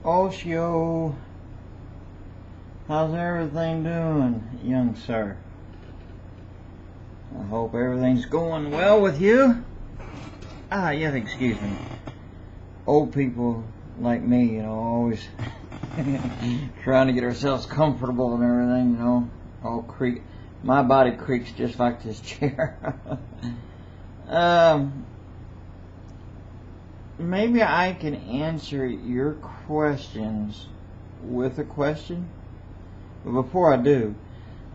Oshio, how's everything doing, young sir? I hope everything's going well with you. Yes, excuse me. Old people like me, always trying to get ourselves comfortable and everything, all creak. My body creaks just like this chair. Maybe I can answer your questions with a question. But before I do,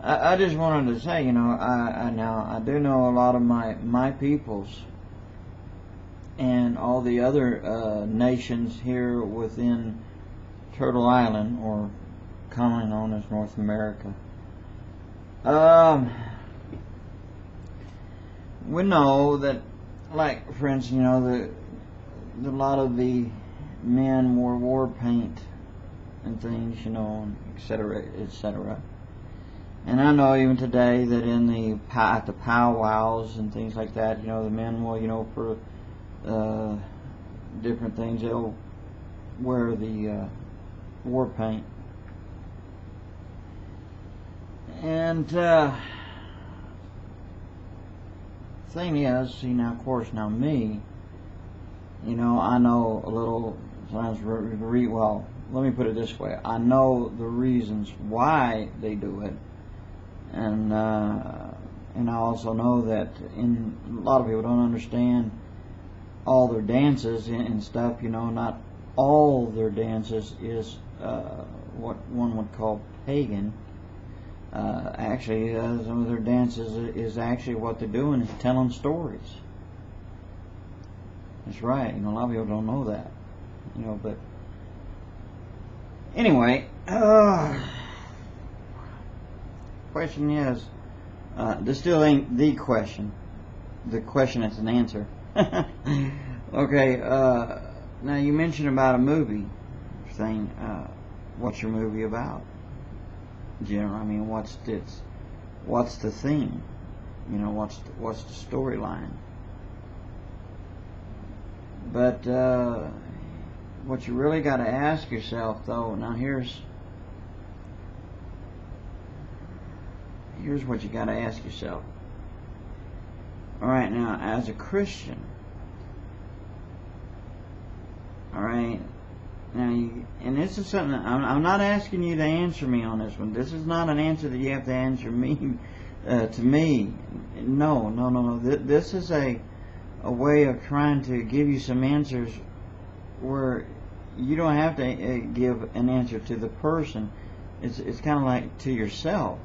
I just wanted to say, I do know a lot of my peoples and all the other nations here within Turtle Island, or commonly known as North America. We know that, like, for instance, a lot of the men wore war paint and things, etc., etc. And I know even today that at the powwows and things like that, the men will, for different things, they'll wear the war paint. And thing is, now of course, me, I know a little, sometimes well, let me put it this way, I know the reasons why they do it, and I also know that a lot of people don't understand all their dances and stuff, not all their dances is what one would call pagan. Actually, some of their dances is actually what they're doing is telling stories. That's right. A lot of people don't know that. But anyway, question is, this still ain't the question. The question is an answer. Okay. Now you mentioned about a movie thing. What's your movie about? What's the theme? What's the storyline? But what you really got to ask yourself, though, now here's what you got to ask yourself. All right, now as a Christian, all right, now and this is something I'm not asking you to answer me on this one. This is not an answer that you have to answer me to me. No. This is a way of trying to give you some answers where you don't have to give an answer to the person. It's kind of like to yourself.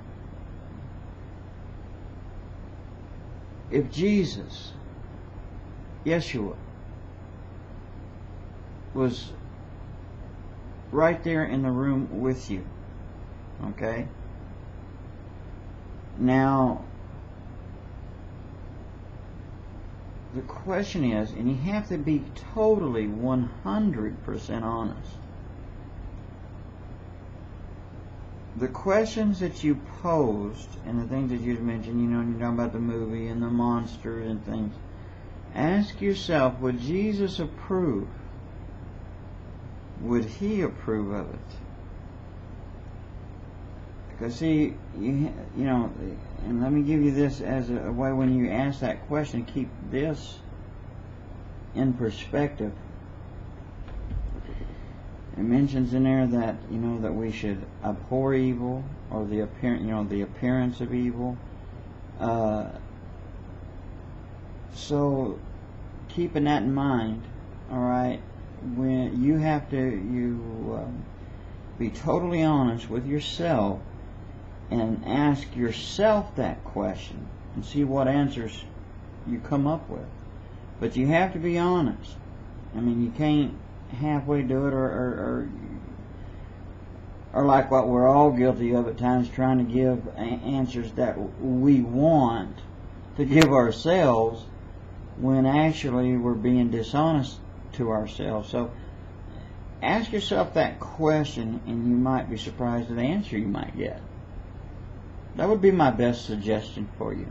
If Jesus, Yeshua, was right there in the room with you, okay? Now, the question is, and you have to be totally 100% honest. The questions that you posed and the things that you mentioned, you're talking about the movie and the monsters and things. Ask yourself, would Jesus approve? Would he approve of it? Because see, and let me give you this as a way when you ask that question, keep this in perspective. It mentions in there that that we should abhor evil, or the appearance of evil. So keeping that in mind, all right, when you have to be totally honest with yourself and ask yourself that question and see what answers you come up with. But you have to be honest. You can't halfway do it, or like what we're all guilty of at times, trying to give answers that we want to give ourselves when actually we're being dishonest to ourselves. So ask yourself that question, and you might be surprised at the answer you might get. That would be my best suggestion for you.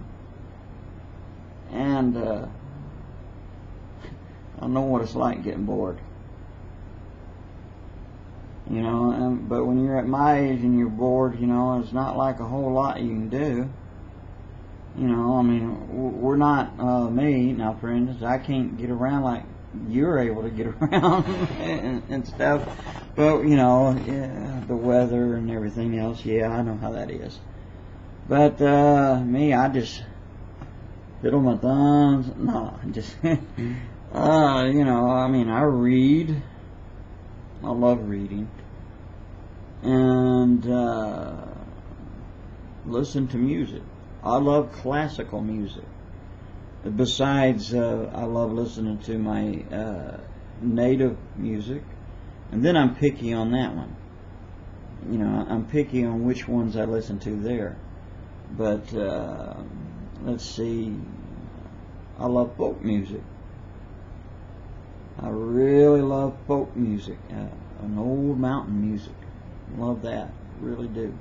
And I know what it's like getting bored. But when you're at my age and you're bored, it's not like a whole lot you can do. We're not me now, for instance. I can't get around like you're able to get around and stuff. But yeah, the weather and everything else. Yeah, I know how that is. But me, I just fiddle my thumbs. No, just I read. I love reading and listen to music. I love classical music. Besides, I love listening to my native music, and then I'm picky on that one. I'm picky on which ones I listen to there. But let's see, I love folk music. I really love folk music, an old mountain music. Love that, really do.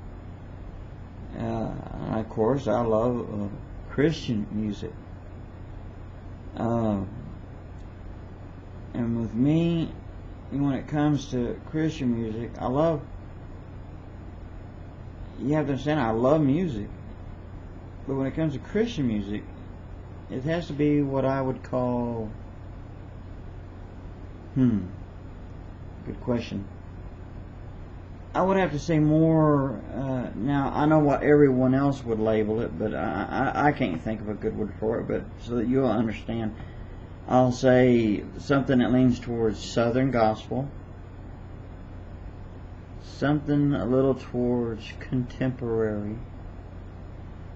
And of course, I love Christian music. And with me, when it comes to Christian music, you have to understand, I love music. But when it comes to Christian music, it has to be what I would call, good question. I would have to say more, now I know what everyone else would label it, but I can't think of a good word for it, but so that you'll understand, I'll say something that leans towards Southern gospel, something a little towards contemporary,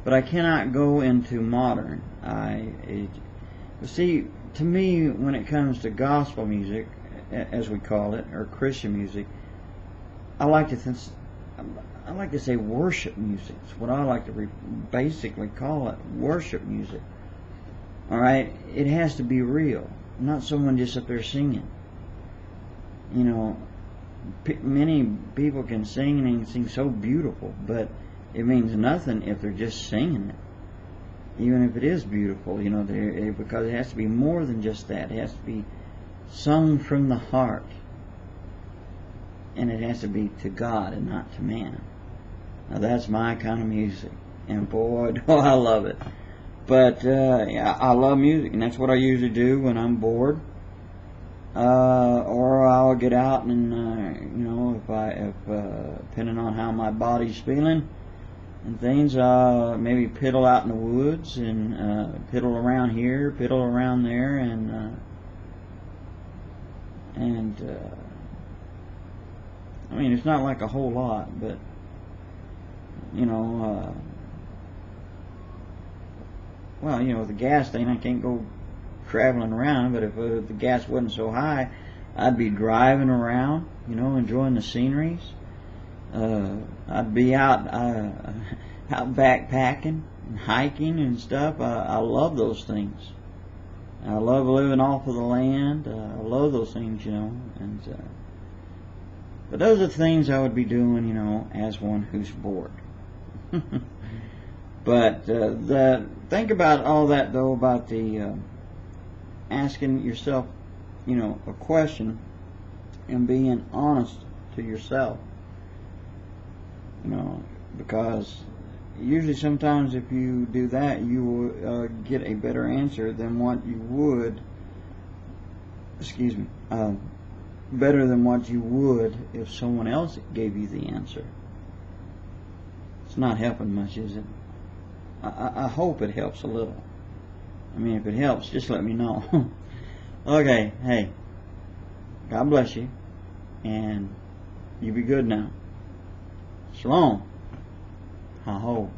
but I cannot go into modern. See, to me, when it comes to gospel music, as we call it, or Christian music, I like to say worship music. It's what I like to basically call it, worship music. All right, it has to be real, not someone just up there singing. Many people can sing and they can sing so beautiful, but it means nothing if they're just singing it. Even if it is beautiful, because it has to be more than just that. It has to be sung from the heart. And it has to be to God and not to man. Now that's my kind of music. And boy, do I love it. But yeah, I love music, and that's what I usually do when I'm bored. Or I'll get out and, if depending on how my body's feeling and things, maybe piddle out in the woods and piddle around here, piddle around there, and it's not like a whole lot, but the gas thing, I can't go traveling around, but if the gas wasn't so high, I'd be driving around, enjoying the sceneries. I'd be out backpacking and hiking and stuff. I love those things. I love living off of the land. I love those things, but those are things I would be doing, as one who's bored. But think about all that, though, about the asking yourself, a question and being honest to yourself. Because usually sometimes if you do that, you will get a better answer than what you would, better than what you would if someone else gave you the answer. It's not helping much, is it? I hope it helps a little. If it helps, just let me know. Okay, hey, God bless you, and you be good now. Shalom. Ha-ho.